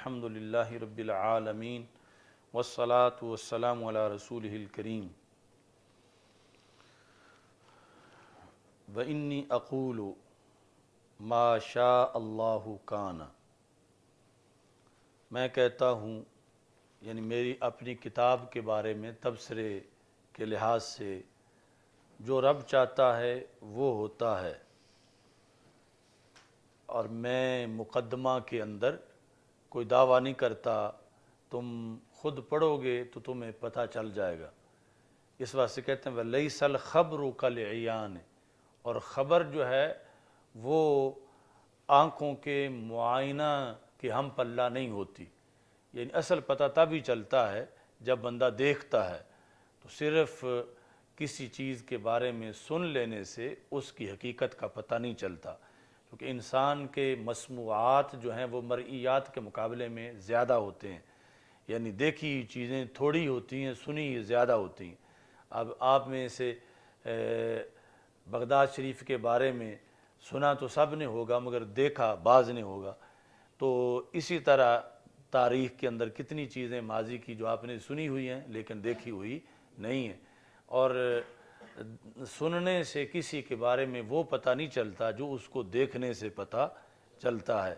الحمدللہ رب العالمین والصلاة والسلام علی رسولہ الکریم وإنی اقول ما شاء اللہ کان۔ میں کہتا ہوں، یعنی میری اپنی کتاب کے بارے میں تبصرے کے لحاظ سے، جو رب چاہتا ہے وہ ہوتا ہے، اور میں مقدمہ کے اندر کوئی دعویٰ نہیں کرتا، تم خود پڑھو گے تو تمہیں پتہ چل جائے گا۔ اس واسطے کہتے ہیں وَلَيْسَ الْخَبْرُ كَالْعِيَانِ، اور خبر جو ہے وہ آنکھوں کے معائنہ کے ہم پلہ نہیں ہوتی، یعنی اصل پتہ تب ہی چلتا ہے جب بندہ دیکھتا ہے۔ تو صرف کسی چیز کے بارے میں سن لینے سے اس کی حقیقت کا پتہ نہیں چلتا، کیونکہ انسان کے مسموعات جو ہیں وہ مرئیات کے مقابلے میں زیادہ ہوتے ہیں، یعنی دیکھی چیزیں تھوڑی ہوتی ہیں، سنی زیادہ ہوتی ہیں۔ اب آپ میں سے بغداد شریف کے بارے میں سنا تو سب نے ہوگا، مگر دیکھا بعض نے ہوگا۔ تو اسی طرح تاریخ کے اندر کتنی چیزیں ماضی کی جو آپ نے سنی ہوئی ہیں لیکن دیکھی ہوئی نہیں ہیں، اور سننے سے کسی کے بارے میں وہ پتہ نہیں چلتا جو اس کو دیکھنے سے پتہ چلتا ہے۔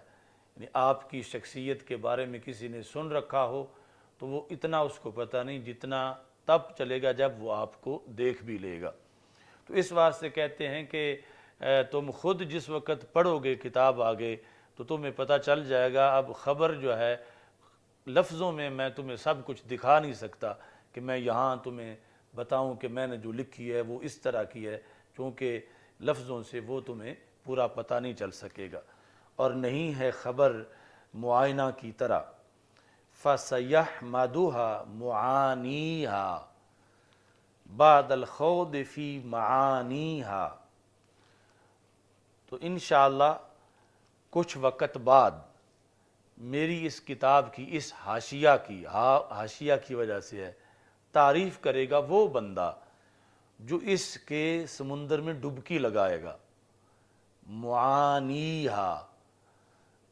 یعنی آپ کی شخصیت کے بارے میں کسی نے سن رکھا ہو تو وہ اتنا اس کو پتہ نہیں جتنا تب چلے گا جب وہ آپ کو دیکھ بھی لے گا۔ تو اس واسطے کہتے ہیں کہ تم خود جس وقت پڑھو گے کتاب آگے تو تمہیں پتہ چل جائے گا۔ اب خبر جو ہے لفظوں میں تمہیں سب کچھ دکھا نہیں سکتا کہ میں یہاں تمہیں بتاؤں کہ میں نے جو لکھی ہے وہ اس طرح کی ہے، کیونکہ لفظوں سے وہ تمہیں پورا پتہ نہیں چل سکے گا، اور نہیں ہے خبر معائنہ کی طرح۔ فَسَيَحْمَدُهَا مُعَانِيهَا بعد الخوض فی معانیہا۔ تو انشاءاللہ کچھ وقت بعد میری اس کتاب کی، اس حاشیہ کی، حاشیہ کی وجہ سے ہے، تعریف کرے گا وہ بندہ جو اس کے سمندر میں ڈبکی لگائے گا، معانیہا،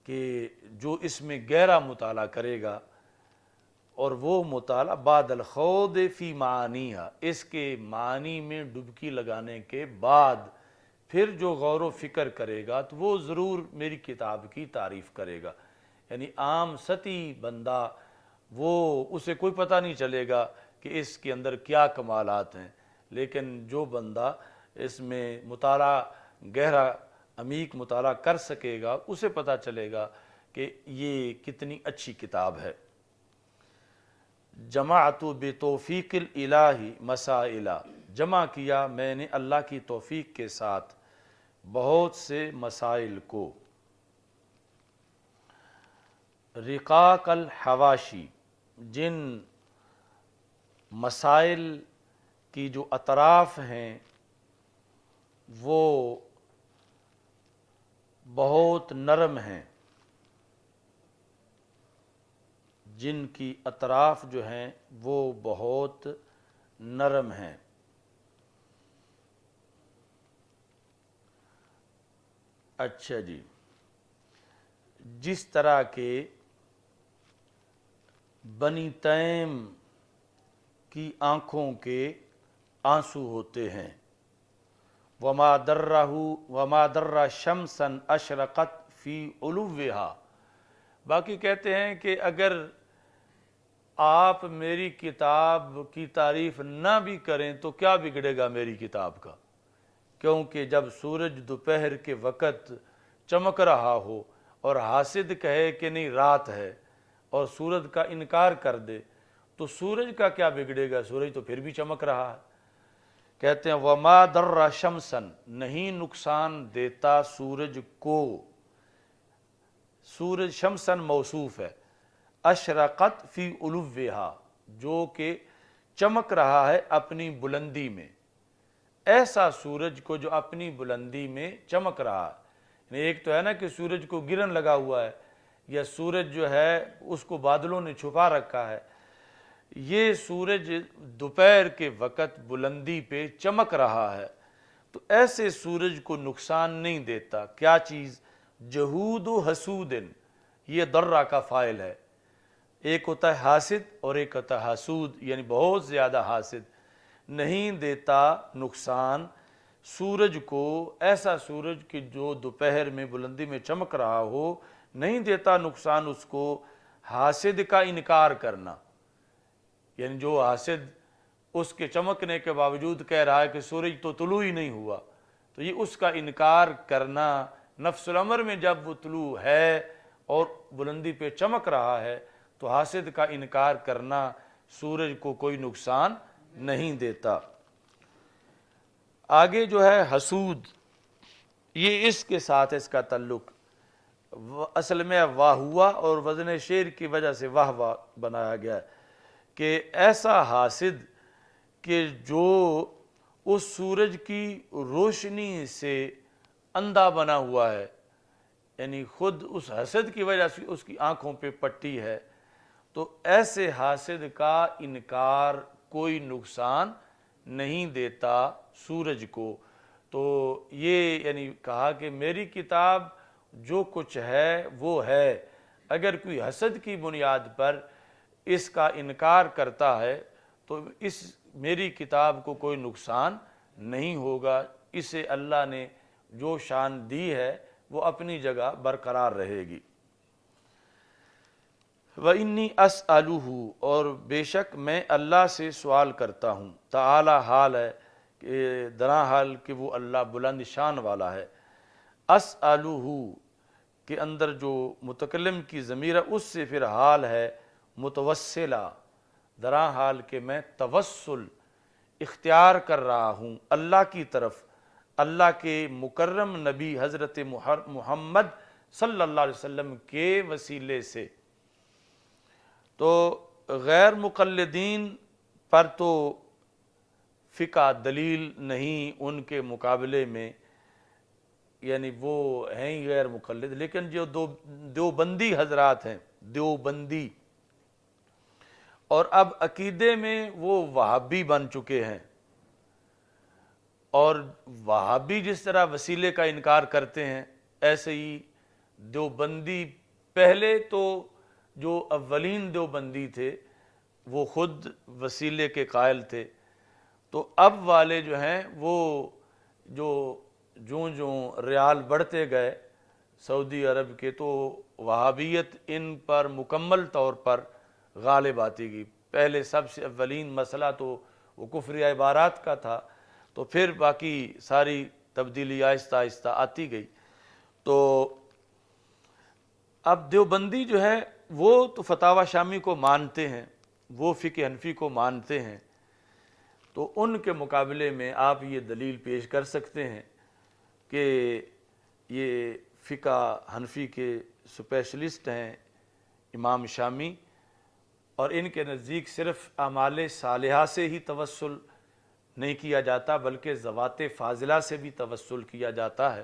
کہ جو اس میں گہرا مطالعہ کرے گا، اور وہ مطالعہ بعد الخوض فی معانیہا، اس کے معنی میں ڈبکی لگانے کے بعد پھر جو غور و فکر کرے گا تو وہ ضرور میری کتاب کی تعریف کرے گا۔ یعنی عام سطحی بندہ وہ اسے کوئی پتہ نہیں چلے گا کہ اس کے اندر کیا کمالات ہیں، لیکن جو بندہ اس میں مطالعہ، گہرا عمیق مطالعہ کر سکے گا، اسے پتہ چلے گا کہ یہ کتنی اچھی کتاب ہے۔ جمعت بتوفیق الالہ مسائل، جمع کیا میں نے اللہ کی توفیق کے ساتھ بہت سے مسائل کو۔ رقاق الحواشی، جن مسائل کی جو اطراف ہیں وہ بہت نرم ہیں، جن کی اطراف جو ہیں وہ بہت نرم ہیں۔ اچھا جی، جس طرح کے بنی تیم کی آنکھوں کے آنسو ہوتے ہیں، وما در شمسا اشرقت فی علوہا۔ باقی کہتے ہیں کہ اگر آپ میری کتاب کی تعریف نہ بھی کریں تو کیا بگڑے گا میری کتاب کا، کیونکہ جب سورج دوپہر کے وقت چمک رہا ہو اور حاسد کہے کہ نہیں رات ہے اور سورج کا انکار کر دے تو سورج کا کیا بگڑے گا، سورج تو پھر بھی چمک رہا ہے۔ کہتے ہیں وما در شمسن، نہیں نقصان دیتا سورج کو، سورج شمسن موصوف ہے، اشرقت فی علوہا، جو کہ چمک رہا ہے اپنی بلندی میں، ایسا سورج کو جو اپنی بلندی میں چمک رہا ہے۔ یعنی ایک تو ہے نا کہ سورج کو گرہن لگا ہوا ہے، یا سورج جو ہے اس کو بادلوں نے چھپا رکھا ہے، یہ سورج دوپہر کے وقت بلندی پہ چمک رہا ہے، تو ایسے سورج کو نقصان نہیں دیتا کیا چیز، جہود و حسود، یہ درہ کا فاعل ہے، ایک ہوتا ہے حاسد اور ایک ہوتا ہے حسود، یعنی بہت زیادہ حاسد۔ نہیں دیتا نقصان سورج کو، ایسا سورج کہ جو دوپہر میں بلندی میں چمک رہا ہو، نہیں دیتا نقصان اس کو حاسد کا انکار کرنا، یعنی جو حاسد اس کے چمکنے کے باوجود کہہ رہا ہے کہ سورج تو طلوع ہی نہیں ہوا، تو یہ اس کا انکار کرنا، نفس الامر میں جب وہ طلوع ہے اور بلندی پہ چمک رہا ہے تو حاسد کا انکار کرنا سورج کو کوئی نقصان نہیں دیتا۔ آگے جو ہے حسود، یہ اس کے ساتھ اس کا تعلق، اصل میں واہ ہوا اور وزن شعر کی وجہ سے واہ واہ بنایا گیا ہے کہ ایسا حاسد کہ جو اس سورج کی روشنی سے اندھا بنا ہوا ہے، یعنی خود اس حسد کی وجہ سے اس کی آنکھوں پہ پٹی ہے، تو ایسے حاسد کا انکار کوئی نقصان نہیں دیتا سورج کو۔ تو یہ یعنی کہا کہ میری کتاب جو کچھ ہے وہ ہے، اگر کوئی حسد کی بنیاد پر اس کا انکار کرتا ہے تو اس میری کتاب کو کوئی نقصان نہیں ہوگا، اسے اللہ نے جو شان دی ہے وہ اپنی جگہ برقرار رہے گی۔ وَإِنِّي أَسْأَلُهُ، اور بے شک میں اللہ سے سوال کرتا ہوں، تعالی حال ہے کہ درا حال کہ وہ اللہ بلند شان والا ہے۔ أَسْأَلُهُ کے اندر جو متکلم کی ضمیر ہے اس سے پھر حال ہے متوسلہ، درا حال کہ میں توسل اختیار کر رہا ہوں اللہ کی طرف، اللہ کے مکرم نبی حضرت محمد صلی اللہ علیہ وسلم کے وسیلے سے۔ تو غیر مقلدین پر تو فقہ دلیل نہیں ان کے مقابلے میں، یعنی وہ ہیں ہی غیر مقلد، لیکن جو دیوبندی حضرات ہیں، دیوبندی، اور اب عقیدے میں وہ وہابی بن چکے ہیں، اور وہابی جس طرح وسیلے کا انکار کرتے ہیں ایسے ہی دیوبندی، پہلے تو جو اولین دیوبندی تھے وہ خود وسیلے کے قائل تھے، تو اب والے جو ہیں وہ جو ریال بڑھتے گئے سعودی عرب کے، تو وہابیت ان پر مکمل طور پر غالب آتی گئی۔ پہلے سب سے اولین مسئلہ تو وہ کفر عبارات کا تھا، تو پھر باقی ساری تبدیلی آہستہ آہستہ آتی گئی۔ تو اب دیوبندی جو ہے وہ تو فتاوی شامی کو مانتے ہیں، وہ فقہ حنفی کو مانتے ہیں، تو ان کے مقابلے میں آپ یہ دلیل پیش کر سکتے ہیں کہ یہ فقہ حنفی کے سپیشلسٹ ہیں امام شامی، اور ان کے نزدیک صرف اعمال صالحہ سے ہی توسل نہیں کیا جاتا بلکہ ذوات فاضلہ سے بھی توسل کیا جاتا ہے،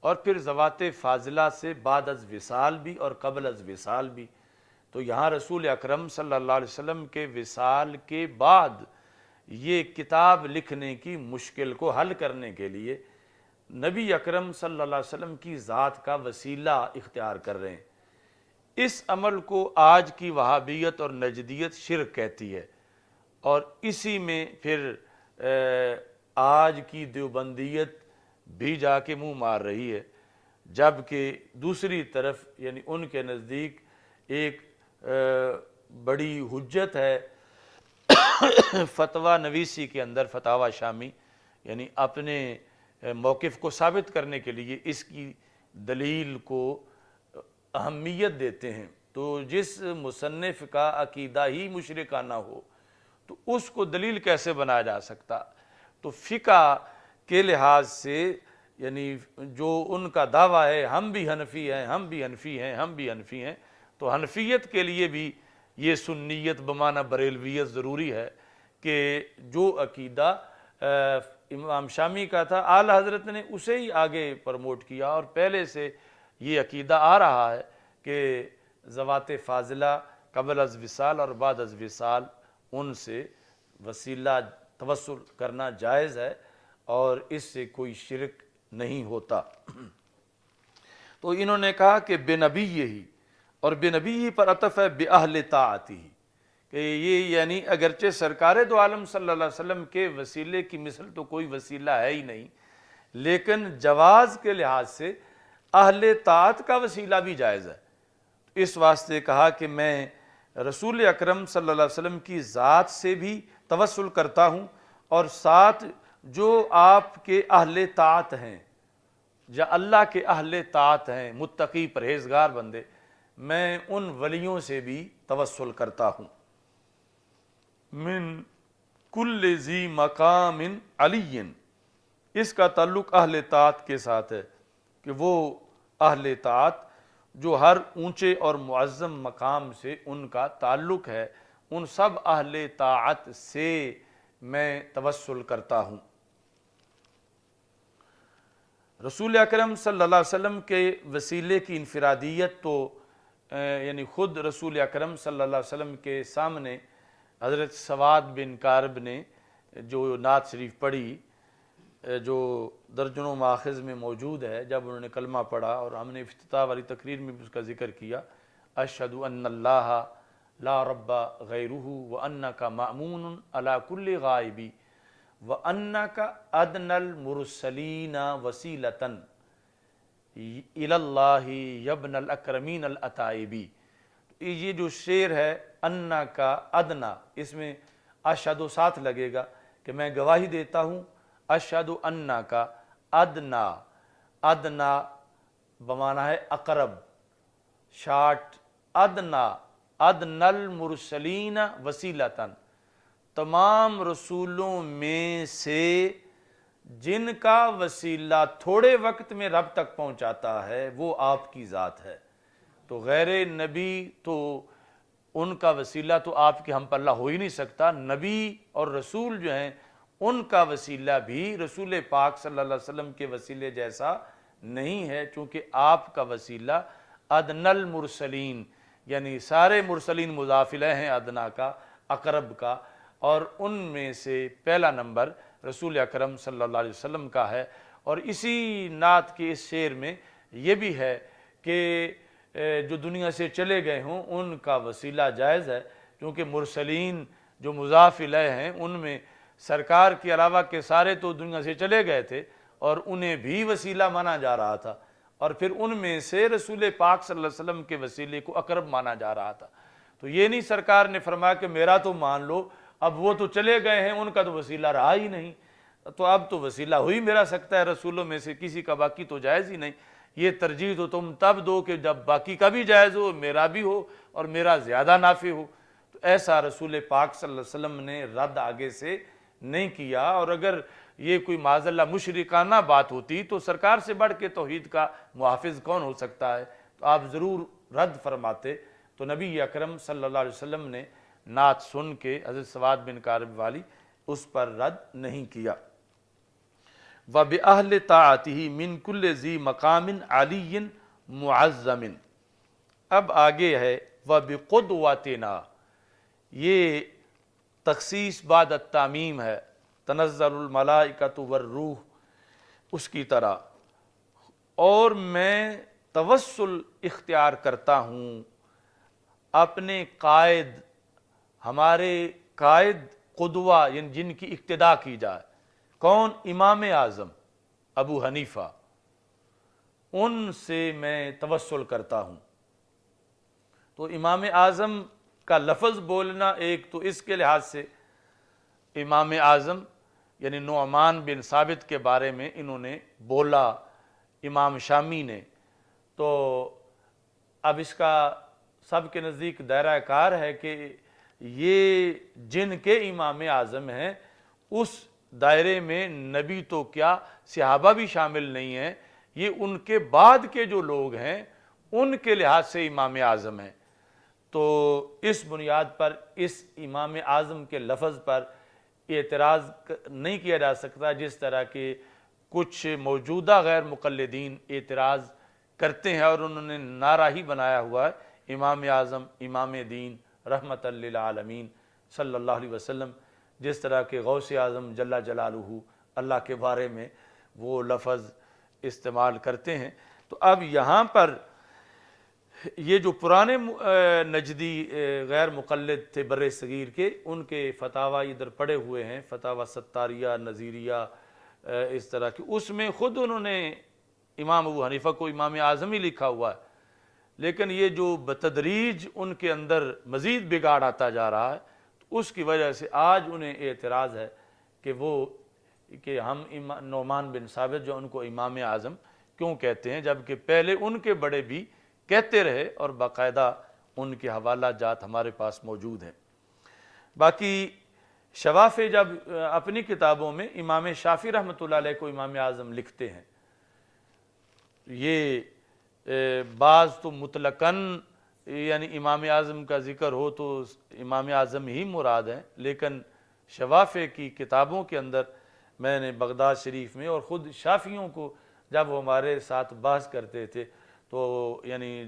اور پھر ذوات فاضلہ سے بعد از وصال بھی اور قبل از وصال بھی۔ تو یہاں رسول اکرم صلی اللہ علیہ وسلم کے وصال کے بعد یہ کتاب لکھنے کی مشکل کو حل کرنے کے لیے نبی اکرم صلی اللہ علیہ وسلم کی ذات کا وسیلہ اختیار کر رہے ہیں۔ اس عمل کو آج کی وہابیت اور نجدیت شرک کہتی ہے، اور اسی میں پھر آج کی دیوبندیت بھی جا کے منہ مار رہی ہے، جبکہ دوسری طرف یعنی ان کے نزدیک ایک بڑی حجت ہے فتویٰ نویسی کے اندر، فتاوی شامی، یعنی اپنے موقف کو ثابت کرنے کے لیے اس کی دلیل کو اہمیت دیتے ہیں۔ تو جس مصنف کا عقیدہ ہی مشرکانہ ہو تو اس کو دلیل کیسے بنایا جا سکتا؟ تو فقہ کے لحاظ سے یعنی جو ان کا دعویٰ ہے ہم بھی حنفی ہیں، ہم بھی حنفی ہیں، ہم بھی حنفی ہیں، تو حنفیت کے لیے بھی یہ سنیت بمعنی بریلویت ضروری ہے کہ جو عقیدہ امام شامی کا تھا اعلی حضرت نے اسے ہی آگے پروموٹ کیا، اور پہلے سے یہ عقیدہ آ رہا ہے کہ ذوات فاضلہ قبل از وصال اور بعد از وصال ان سے وسیلہ توسل کرنا جائز ہے، اور اس سے کوئی شرک نہیں ہوتا۔ تو انہوں نے کہا کہ بے نبی ہی، اور بے نبی پر عطف ہے بے اہل طاعتی، کہ یہ یعنی اگرچہ سرکار دو عالم صلی اللہ علیہ وسلم کے وسیلے کی مثل تو کوئی وسیلہ ہے ہی نہیں، لیکن جواز کے لحاظ سے اہل طاعت کا وسیلہ بھی جائز ہے۔ اس واسطے کہا کہ میں رسول اکرم صلی اللہ علیہ وسلم کی ذات سے بھی توسل کرتا ہوں، اور ساتھ جو آپ کے اہل طاعت ہیں، یا اللہ کے اہل طاعت ہیں، متقی پرہیزگار بندے، میں ان ولیوں سے بھی توسل کرتا ہوں۔ من کل ذی مقام علی، اس کا تعلق اہل طاعت کے ساتھ ہے کہ وہ اہل طاعت جو ہر اونچے اور معظم مقام سے ان کا تعلق ہے، ان سب اہل طاعت سے میں توسل کرتا ہوں۔ رسول اکرم صلی اللہ علیہ وسلم کے وسیلے کی انفرادیت تو یعنی خود رسول اکرم صلی اللہ علیہ وسلم کے سامنے حضرت سواد بن کارب نے جو نعت شریف پڑھی، جو درجنوں ماخذ میں موجود ہے، جب انہوں نے کلمہ پڑھا اور ہم نے افتتاح والی تقریر میں بھی اس کا ذکر کیا، اشہد ان اللہ لا رب غیرہ وانک مأمون علی کل غائب وانک ادنی المرسلین وسیلۃ الی اللہ یبن الاکرمین الاتائبی۔ یہ جو شعر ہے انا کا ادنا، اس میں اشہد ساتھ لگے گا کہ میں گواہی دیتا ہوں، اشہد انا کا ادنا، ادنا بمعنی ہے اقرب، شارٹ، ادنا ادنی المرسلین وسیلۃ، تمام رسولوں میں سے جن کا وسیلہ تھوڑے وقت میں رب تک پہنچاتا ہے وہ آپ کی ذات ہے۔ تو غیر نبی تو ان کا وسیلہ تو آپ کے ہم پر اللہ ہو ہی نہیں سکتا، نبی اور رسول جو ہیں ان کا وسیلہ بھی رسول پاک صلی اللہ علیہ وسلم کے وسیلے جیسا نہیں ہے، چونکہ آپ کا وسیلہ ادنی المرسلین، یعنی سارے مرسلین مضاف الیہ ہیں ادنا کا، اقرب کا، اور ان میں سے پہلا نمبر رسول اکرم صلی اللہ علیہ وسلم کا ہے۔ اور اسی نعت کے اس شعر میں یہ بھی ہے کہ جو دنیا سے چلے گئے ہوں ان کا وسیلہ جائز ہے، کیونکہ مرسلین جو مضاف الیہ ہیں ان میں سرکار کے علاوہ کے سارے تو دنیا سے چلے گئے تھے اور انہیں بھی وسیلہ مانا جا رہا تھا، اور پھر ان میں سے رسول پاک صلی اللہ علیہ وسلم کے وسیلے کو اقرب مانا جا رہا تھا۔ تو یہ نہیں سرکار نے فرمایا کہ میرا تو مان لو، اب وہ تو چلے گئے ہیں ان کا تو وسیلہ رہا ہی نہیں، تو اب تو وسیلہ ہو ہی میرا سکتا ہے، رسولوں میں سے کسی کا باقی تو جائز ہی نہیں۔ یہ ترجیح تو تم تب دو کہ جب باقی کا بھی جائز ہو، میرا بھی ہو اور میرا زیادہ نافع ہو۔ تو ایسا رسول پاک صلی اللہ علیہ وسلم نے رد آگے سے نہیں کیا، اور اگر یہ کوئی معاذ اللہ مشرکانہ بات ہوتی تو سرکار سے بڑھ کے توحید کا محافظ کون ہو سکتا ہے، تو آپ ضرور رد فرماتے۔ تو نبی اکرم صلی اللہ علیہ وسلم نے نعت سن کے حضرت سواد بن کارب والی اس پر رد نہیں کیا۔ وَبِأَهْلِ طَاعَتِهِ مِنْ كُلِّ ذِي مَقَامٍ عَلِيٍّ مُعَظَّمٍ۔ اب آگے ہے وَبِقُدْوَتِنَا، یہ تخصیص بعد التعمیم ہے، تنزل الملائکۃ والروح اس کی طرح، اور میں توسل اختیار کرتا ہوں اپنے قائد، ہمارے قائد قدوہ، یعنی جن کی اقتداء کی جائے، کون؟ امام اعظم ابو حنیفہ، ان سے میں توسل کرتا ہوں۔ تو امام اعظم کا لفظ بولنا ایک تو اس کے لحاظ سے، امام اعظم یعنی نعمان بن ثابت کے بارے میں انہوں نے بولا امام شامی نے، تو اب اس کا سب کے نزدیک دائرہ کار ہے کہ یہ جن کے امام اعظم ہیں اس دائرے میں نبی تو کیا صحابہ بھی شامل نہیں ہیں، یہ ان کے بعد کے جو لوگ ہیں ان کے لحاظ سے امام اعظم ہیں۔ تو اس بنیاد پر اس امام اعظم کے لفظ پر اعتراض نہیں کیا جا سکتا، جس طرح کے کچھ موجودہ غیر مقلدین اعتراض کرتے ہیں اور انہوں نے نعرہ ہی بنایا ہوا ہے امام اعظم امام دین رحمت للعالمین صلی اللہ علیہ وسلم، جس طرح کہ غوث اعظم جل جلالہ اللہ کے بارے میں وہ لفظ استعمال کرتے ہیں۔ تو اب یہاں پر یہ جو پرانے نجدی غیر مقلد تھے بر صغیر کے، ان کے فتاوی ادھر پڑے ہوئے ہیں، فتاوی ستاریہ، نظیریہ، اس طرح کی، اس میں خود انہوں نے امام ابو حنیفہ کو امام اعظم ہی لکھا ہوا ہے، لیکن یہ جو بتدریج ان کے اندر مزید بگاڑ آتا جا رہا ہے، تو اس کی وجہ سے آج انہیں اعتراض ہے کہ ہم نعمان بن ثابت جو ان کو امام اعظم کیوں کہتے ہیں، جبکہ پہلے ان کے بڑے بھی کہتے رہے اور باقاعدہ ان کے حوالہ جات ہمارے پاس موجود ہیں۔ باقی شوافی جب اپنی کتابوں میں امام شافعی رحمۃ اللہ علیہ کو امام اعظم لکھتے ہیں، یہ بعض تو مطلقاً یعنی امام اعظم کا ذکر ہو تو امام اعظم ہی مراد ہیں، لیکن شوافی کی کتابوں کے اندر میں نے بغداد شریف میں، اور خود شافعیوں کو جب وہ ہمارے ساتھ بحث کرتے تھے تو یعنی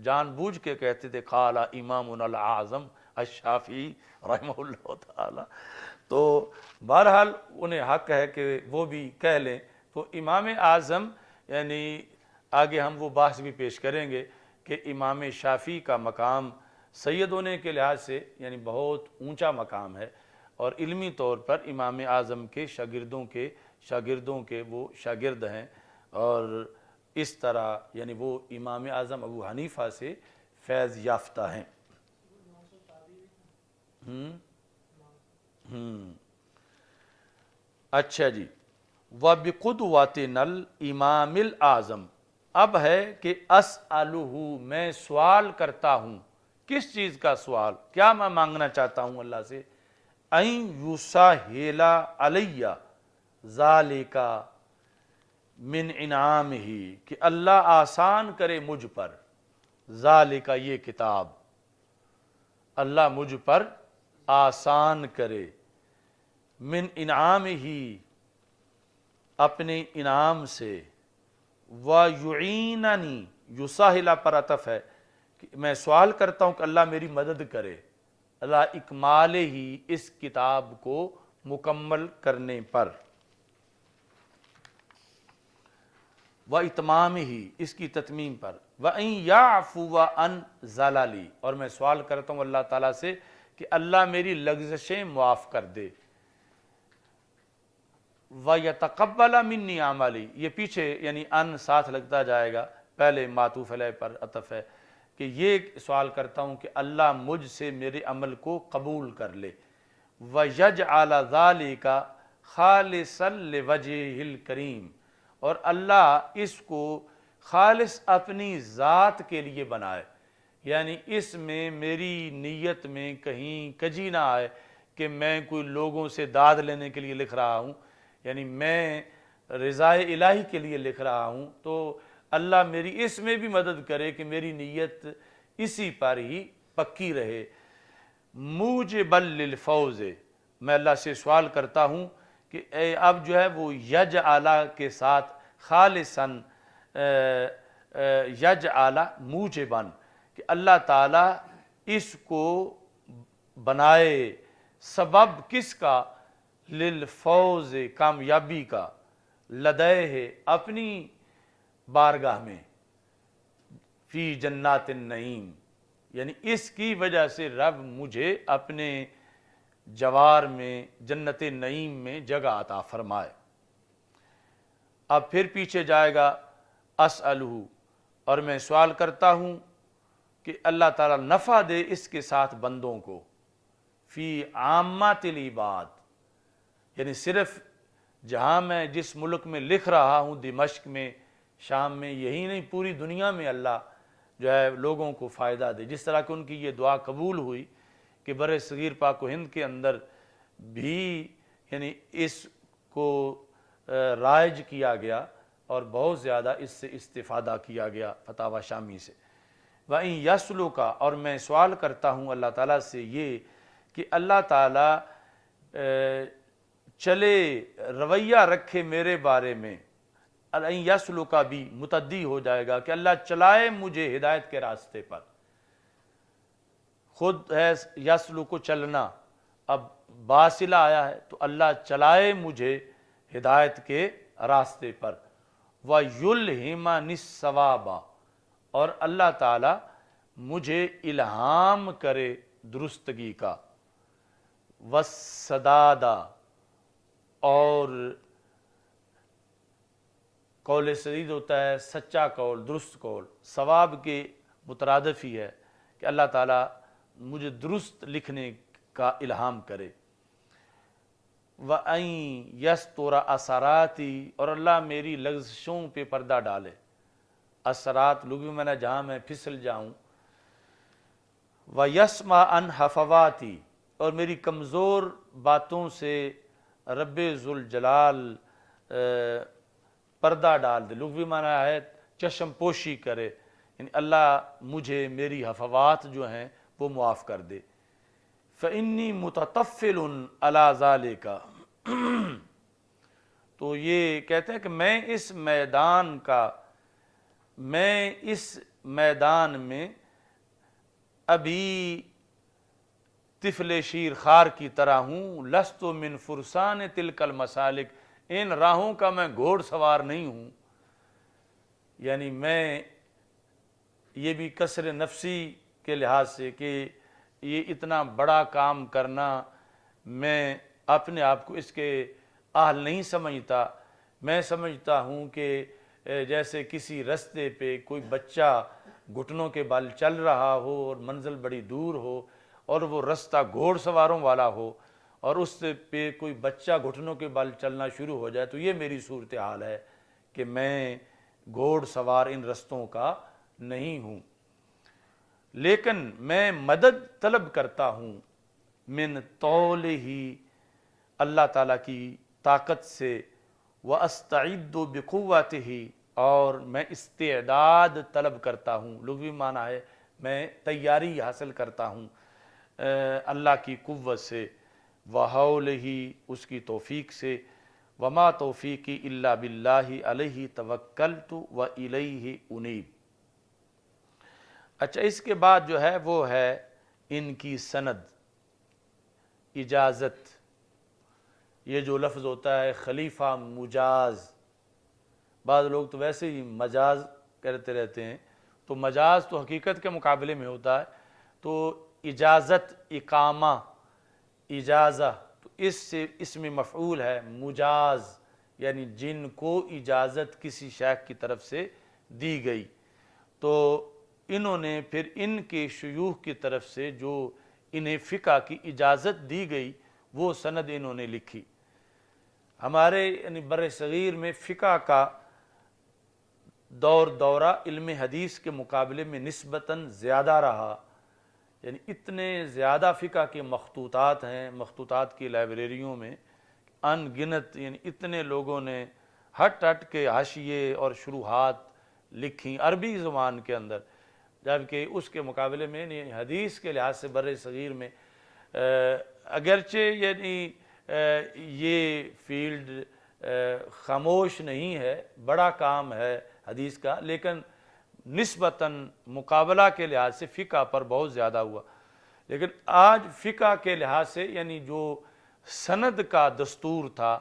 جان بوجھ کے کہتے تھے قال امامنا الاعظم الشافعی رحمہ اللہ تعالی، تو بہرحال انہیں حق ہے کہ وہ بھی کہہ لیں۔ تو امام اعظم یعنی آگے ہم وہ بحث بھی پیش کریں گے کہ امام شافعی کا مقام سید ہونے کے لحاظ سے یعنی بہت اونچا مقام ہے، اور علمی طور پر امام اعظم کے شاگردوں کے وہ شاگرد ہیں، اور اس طرح یعنی وہ امام اعظم ابو حنیفہ سے فیض یافتہ ہیں۔ اچھا جی، وَبِقُدْوَتِنَا الْإِمَامِ الْأَعْظَمِ، اب ہے کہ أَسْأَلُهُ، میں سوال کرتا ہوں، کس چیز کا سوال، کیا میں مانگنا چاہتا ہوں اللہ سے، أَن يُسَهِّلَ عَلَيَّ ذَلِكَ من انعامہ، کہ اللہ آسان کرے مجھ پر، ذالک یہ کتاب، اللہ مجھ پر آسان کرے، من انعامہ اپنے انعام سے، وَيُعِینَنِی، یُسَہِلَ پر عطف ہے کہ میں سوال کرتا ہوں کہ اللہ میری مدد کرے، اللہ اکمال ہی اس کتاب کو مکمل کرنے پر، وَإِتْمَامِهِ اس کی تتمیم پر، وَإِن يَعْفُوَ عَنْ زَلَلِی، اور میں سوال کرتا ہوں اللہ تعالیٰ سے کہ اللہ میری لغزشیں معاف کر دے، وَيَتَقَبَّلَ مِنِّی عَمَلِی، یہ پیچھے یعنی ان ساتھ لگتا جائے گا، پہلے معطوف علیہ پر عطف ہے کہ یہ سوال کرتا ہوں کہ اللہ مجھ سے میرے عمل کو قبول کر لے، وَيَجْعَلَ ذَلِكَ خَالِصًا لِوَجْهِهِ الْكَرِيمِ، اور اللہ اس کو خالص اپنی ذات کے لیے بنائے، یعنی اس میں میری نیت میں کہیں کجی نہ آئے کہ میں کوئی لوگوں سے داد لینے کے لیے لکھ رہا ہوں، یعنی میں رضائے الہی کے لیے لکھ رہا ہوں، تو اللہ میری اس میں بھی مدد کرے کہ میری نیت اسی پر ہی پکی رہے، موجبا للفوز، میں اللہ سے سوال کرتا ہوں کہ اب جو ہے وہ یجعل کے ساتھ خالصاً یجعل موجباً، کہ اللہ تعالیٰ اس کو بنائے سبب کس کا، للفوز کامیابی کا، لدیہ اپنی بارگاہ میں، فی جنات النعیم، یعنی اس کی وجہ سے رب مجھے اپنے جوار میں جنت نعیم میں جگہ عطا فرمائے۔ اب پھر پیچھے جائے گا، اسألہ، اور میں سوال کرتا ہوں کہ اللہ تعالیٰ نفع دے اس کے ساتھ بندوں کو، فی عامات العباد، یعنی صرف جہاں میں جس ملک میں لکھ رہا ہوں، دمشق میں، شام میں، یہی نہیں پوری دنیا میں اللہ جو ہے لوگوں کو فائدہ دے، جس طرح کہ ان کی یہ دعا قبول ہوئی کہ بر صغیر پاک و ہند کے اندر بھی یعنی اس کو رائج کیا گیا اور بہت زیادہ اس سے استفادہ کیا گیا فتاوی شامی سے۔ وَإِن يَسْلُكَ، اور میں سوال کرتا ہوں اللہ تعالیٰ سے یہ کہ اللہ تعالیٰ چلے رویہ رکھے میرے بارے میں، وَإِن يَسْلُكَ بھی متعدی ہو جائے گا کہ اللہ چلائے مجھے ہدایت کے راستے پر، خود ہے یسلک کو چلنا، اب باصلہ آیا ہے تو اللہ چلائے مجھے ہدایت کے راستے پر، وَيُلْهِمَنِ الصَّوَابَ، اور اللہ تعالی مجھے الہام کرے درستگی کا، وسدادہ، اور قول سدید ہوتا ہے سچا قول، درست قول، ثواب کے مترادف ہی ہے کہ اللہ تعالیٰ مجھے درست لکھنے کا الہام کرے۔ وَأَن يَسْتُرَ أَثَرَاتِي، اور اللہ میری لغزشوں پہ پردہ ڈالے۔ اثرات لغوی معنی جہاں میں پھسل جاؤں۔ وَيَسْمَعَ عَنْ حَفَوَاتِي، اور میری کمزور باتوں سے رب ذوالجلال پردہ ڈال دے، لغوی معنی ہے چشم پوشی کرے، یعنی اللہ مجھے میری حفوات جو ہیں وہ معاف کر دے۔ فَإِنِّي مُتَطَفِّلٌ عَلَى ذَلِكَ، تو یہ کہتے ہیں کہ میں اس میدان میں ابھی طفل شیر خار کی طرح ہوں، لست من فرسان تلک المسالک، ان راہوں کا میں گھوڑ سوار نہیں ہوں۔ یعنی میں یہ بھی کسر نفسی کے لحاظ سے کہ یہ اتنا بڑا کام کرنا، میں اپنے آپ کو اس کے اہل نہیں سمجھتا۔ میں سمجھتا ہوں کہ جیسے کسی رستے پہ کوئی بچہ گھٹنوں کے بل چل رہا ہو اور منزل بڑی دور ہو، اور وہ رستہ گھوڑ سواروں والا ہو، اور اس پہ کوئی بچہ گھٹنوں کے بل چلنا شروع ہو جائے، تو یہ میری صورتحال ہے کہ میں گھوڑ سوار ان رستوں کا نہیں ہوں، لیکن میں مدد طلب کرتا ہوں من طول ہی، اللہ تعالیٰ کی طاقت سے، وَأَسْتَعِدُّ بِقُوَّتِهِ، اور میں استعداد طلب کرتا ہوں، لغوی معنی ہے میں تیاری حاصل کرتا ہوں اللہ کی قوت سے، وَحَوْلِهِ، اس کی توفیق سے، وَمَا تَوْفِيقِي إِلَّا بِاللَّهِ عَلَيْهِ تَوَكَّلْتُ وَإِلَيْهِ أُنِيبُ۔ اچھا، اس کے بعد جو ہے وہ ہے ان کی سند، اجازت۔ یہ جو لفظ ہوتا ہے خلیفہ مجاز، بعض لوگ تو ویسے ہی مجاز کرتے رہتے ہیں، تو مجاز تو حقیقت کے مقابلے میں ہوتا ہے، تو اجازت، اقامہ، اجازہ، تو اس سے اسم مفعول ہے مجاز، یعنی جن کو اجازت کسی شیخ کی طرف سے دی گئی، تو انہوں نے پھر ان کے شیوخ کی طرف سے جو انہیں فقہ کی اجازت دی گئی وہ سند انہوں نے لکھی۔ ہمارے یعنی بر صغیر میں فقہ کا دورہ علم حدیث کے مقابلے میں نسبتاً زیادہ رہا، یعنی اتنے زیادہ فقہ کے مخطوطات ہیں، مخطوطات کی لائبریریوں میں ان گنت، یعنی اتنے لوگوں نے ہٹ کے حاشیے اور شروحات لکھی عربی زبان کے اندر، جبکہ اس کے مقابلے میں یعنی حدیث کے لحاظ سے بر صغیر میں اگرچہ یعنی یہ فیلڈ خاموش نہیں ہے، بڑا کام ہے حدیث کا، لیکن نسبتاً مقابلہ کے لحاظ سے فقہ پر بہت زیادہ ہوا۔ لیکن آج فقہ کے لحاظ سے یعنی جو سند کا دستور تھا،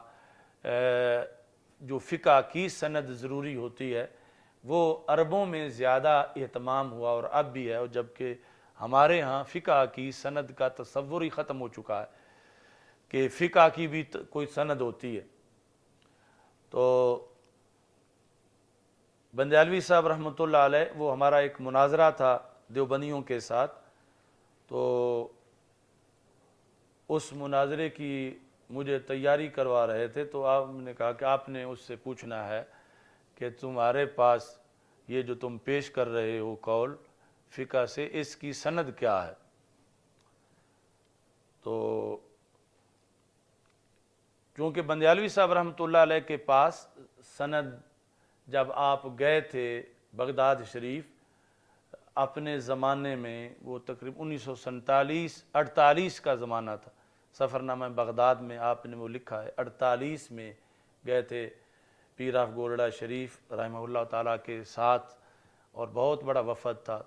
جو فقہ کی سند ضروری ہوتی ہے، وہ عربوں میں زیادہ اہتمام ہوا اور اب بھی ہے، اور جبکہ ہمارے ہاں فقہ کی سند کا تصور ہی ختم ہو چکا ہے کہ فقہ کی بھی کوئی سند ہوتی ہے۔ تو بندیالوی صاحب رحمۃ اللہ علیہ، وہ ہمارا ایک مناظرہ تھا دیوبندیوں کے ساتھ، تو اس مناظرے کی مجھے تیاری کروا رہے تھے، تو آپ نے کہا کہ آپ نے اس سے پوچھنا ہے کہ تمہارے پاس یہ جو تم پیش کر رہے ہو قول فقہ سے، اس کی سند کیا ہے؟ تو چونکہ بندیالوی صاحب رحمۃ اللہ علیہ کے پاس سند، جب آپ گئے تھے بغداد شریف اپنے زمانے میں، وہ تقریباً 1948 کا زمانہ تھا، سفر نامہ بغداد میں آپ نے وہ لکھا ہے، 48 میں گئے تھے پیر آف گولڈا شریف رحمہ اللہ تعالیٰ کے ساتھ، اور بہت بڑا وفد تھا۔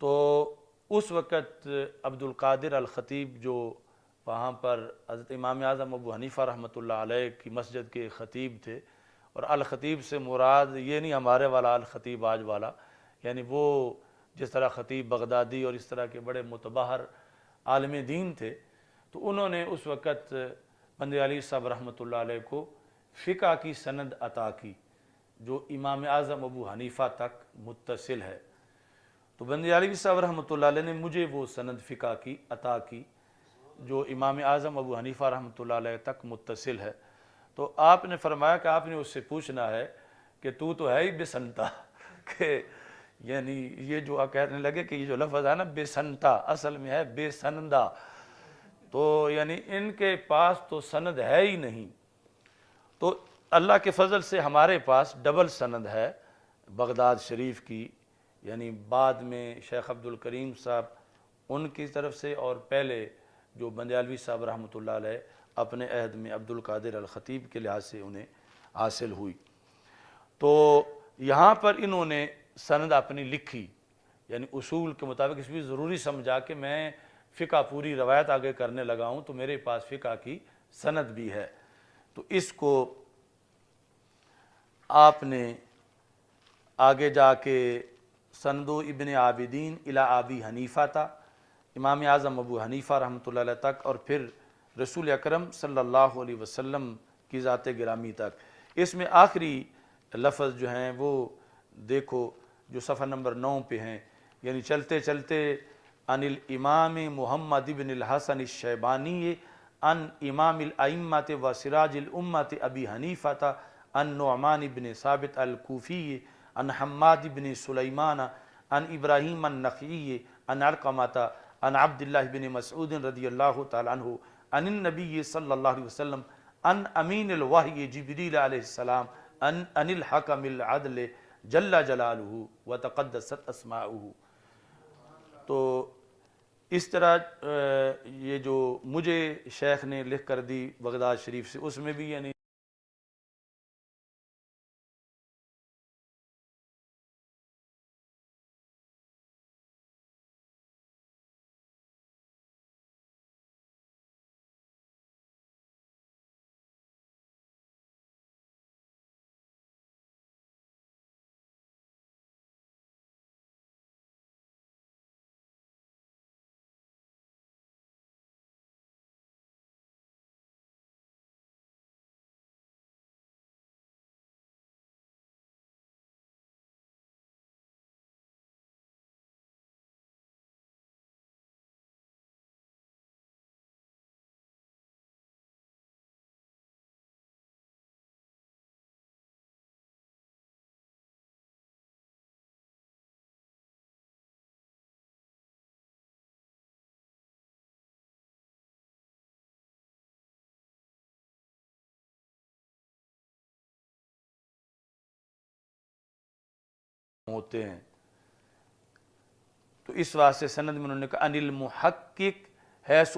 تو اس وقت عبد القادر الخطیب جو وہاں پر حضرت امام اعظم ابو حنیفہ رحمۃ اللہ علیہ کی مسجد کے خطیب تھے، اور الخطیب سے مراد یہ نہیں ہمارے والا الخطیب آج والا، یعنی وہ جس طرح خطیب بغدادی اور اس طرح کے بڑے متبحر عالم دین تھے، تو انہوں نے اس وقت بندے علی صاحب رحمۃ اللہ علیہ کو فقہ کی سند عطا کی جو امام اعظم ابو حنیفہ تک متصل ہے۔ تو بندے علی صاحب رحمۃ اللہ علیہ نے مجھے وہ سند فقہ کی عطا کی جو امام اعظم ابو حنیفہ رحمۃ اللہ علیہ تک متصل ہے۔ تو آپ نے فرمایا کہ آپ نے اس سے پوچھنا ہے کہ تو ہے ہی بے سنتا، کہ یعنی یہ جو آپ کہنے لگے کہ یہ جو لفظ ہے نا بے سنتا، اصل میں ہے بے سندہ، تو یعنی ان کے پاس تو سند ہے ہی نہیں۔ تو اللہ کے فضل سے ہمارے پاس ڈبل سند ہے بغداد شریف کی، یعنی بعد میں شیخ عبد الکریم صاحب ان کی طرف سے، اور پہلے جو بندیالوی صاحب رحمۃ اللہ علیہ اپنے عہد میں عبد القادر الخطیب کے لحاظ سے انہیں حاصل ہوئی۔ تو یہاں پر انہوں نے سند اپنی لکھی، یعنی اصول کے مطابق اس بھی ضروری سمجھا کہ میں فقہ پوری روایت آگے کرنے لگا ہوں تو میرے پاس فقہ کی سند بھی ہے۔ تو اس کو آپ نے آگے جا کے سندو ابن عابدین الی ابی حنیفہ تھا، امام اعظم ابو حنیفہ رحمۃ اللہ علیہ تک، اور پھر رسول اکرم صلی اللہ علیہ وسلم کی ذات گرامی تک۔ اس میں آخری لفظ جو ہیں وہ دیکھو جو صفحہ نمبر 9 پہ ہیں، یعنی چلتے چلتے عن الامام محمد بن الحسن الشیبانی عن امام الائمۃ و سراج الامت ابی حنیفہ عن نعمان بن ثابت الکوفی عن حماد بن سلیمان عن ابراہیم النخعی عن علقمۃ عن عبداللہ بن مسعود رضی اللہ تعالی عنہ عن النبی صلی اللہ علیہ وسلم عن امین الوحی جبریل علیہ السلام عن الحکم العدل جل جلالہ وتقدست اسماؤہ۔ تو اس طرح یہ جو مجھے شیخ نے لکھ کر دی بغداد شریف سے، اس میں بھی یعنی ہوتے ہیں۔ تو اس واسطے سند میں انہوں نے کہا ان المحقق حیث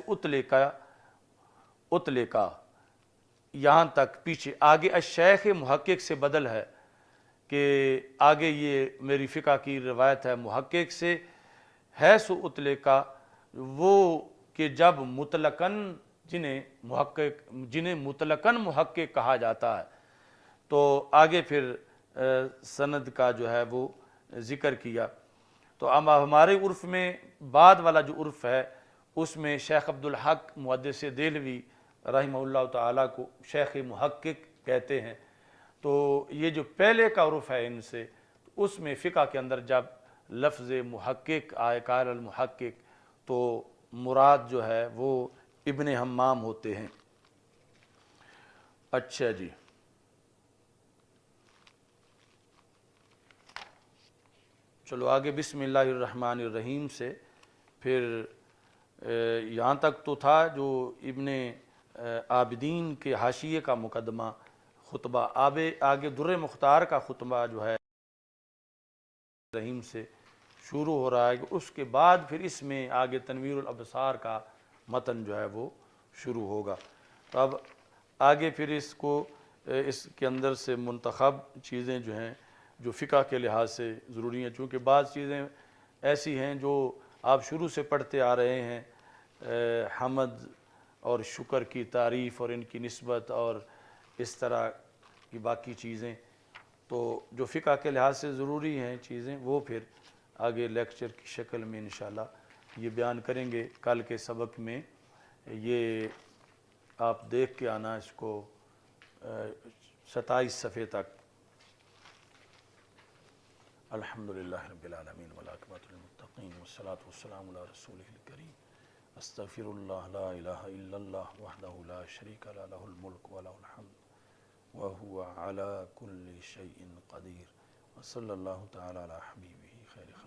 اطلقا، یہاں تک پیچھے، آگے الشیخ محقق سے بدل ہے کہ آگے یہ میری فقہ کی روایت ہے محقق سے، حیث اطلقا وہ کہ جب مطلقاً جنہیں مطلقاً محقق کہا جاتا ہے، تو آگے پھر سند کا جو ہے وہ ذکر کیا۔ تو ہمارے عرف میں بعد والا جو عرف ہے اس میں شیخ عبدالحق محدث دہلوی رحمہ اللہ تعالیٰ کو شیخ محقق کہتے ہیں۔ تو یہ جو پہلے کا عرف ہے ان سے، اس میں فقہ کے اندر جب لفظ محقق آئے، قال المحقق، تو مراد جو ہے وہ ابن حمام ہوتے ہیں۔ اچھا جی، چلو آگے بسم اللہ الرحمن الرحیم سے پھر یہاں تک تو تھا جو ابن عابدین کے حاشیے کا مقدمہ خطبہ، آگے در مختار کا خطبہ جو ہے رحیم سے شروع ہو رہا ہے کہ اس کے بعد پھر اس میں آگے تنویر الابصار کا متن جو ہے وہ شروع ہوگا۔ تو اب آگے پھر اس کے اندر سے منتخب چیزیں جو ہیں جو فقہ کے لحاظ سے ضروری ہیں، چونکہ بعض چیزیں ایسی ہیں جو آپ شروع سے پڑھتے آ رہے ہیں، حمد اور شکر کی تعریف اور ان کی نسبت اور اس طرح کی باقی چیزیں، تو جو فقہ کے لحاظ سے ضروری ہیں چیزیں وہ پھر آگے لیکچر کی شکل میں انشاءاللہ یہ بیان کریں گے. کل کے سبق میں یہ آپ دیکھ کے آنا اس کو 27 صفحے تک. الحمدللہ رب العالمین والعاقبۃ للمتقین والصلاۃ والسلام علی رسولہ الکریم. استغفر اللہ لا الہ الا اللہ وحدہ لا شریک لہ لہ الملک ولہ الحمد وهو على كل شيء قدير وصلى الله تعالى على حبيبه خير خلق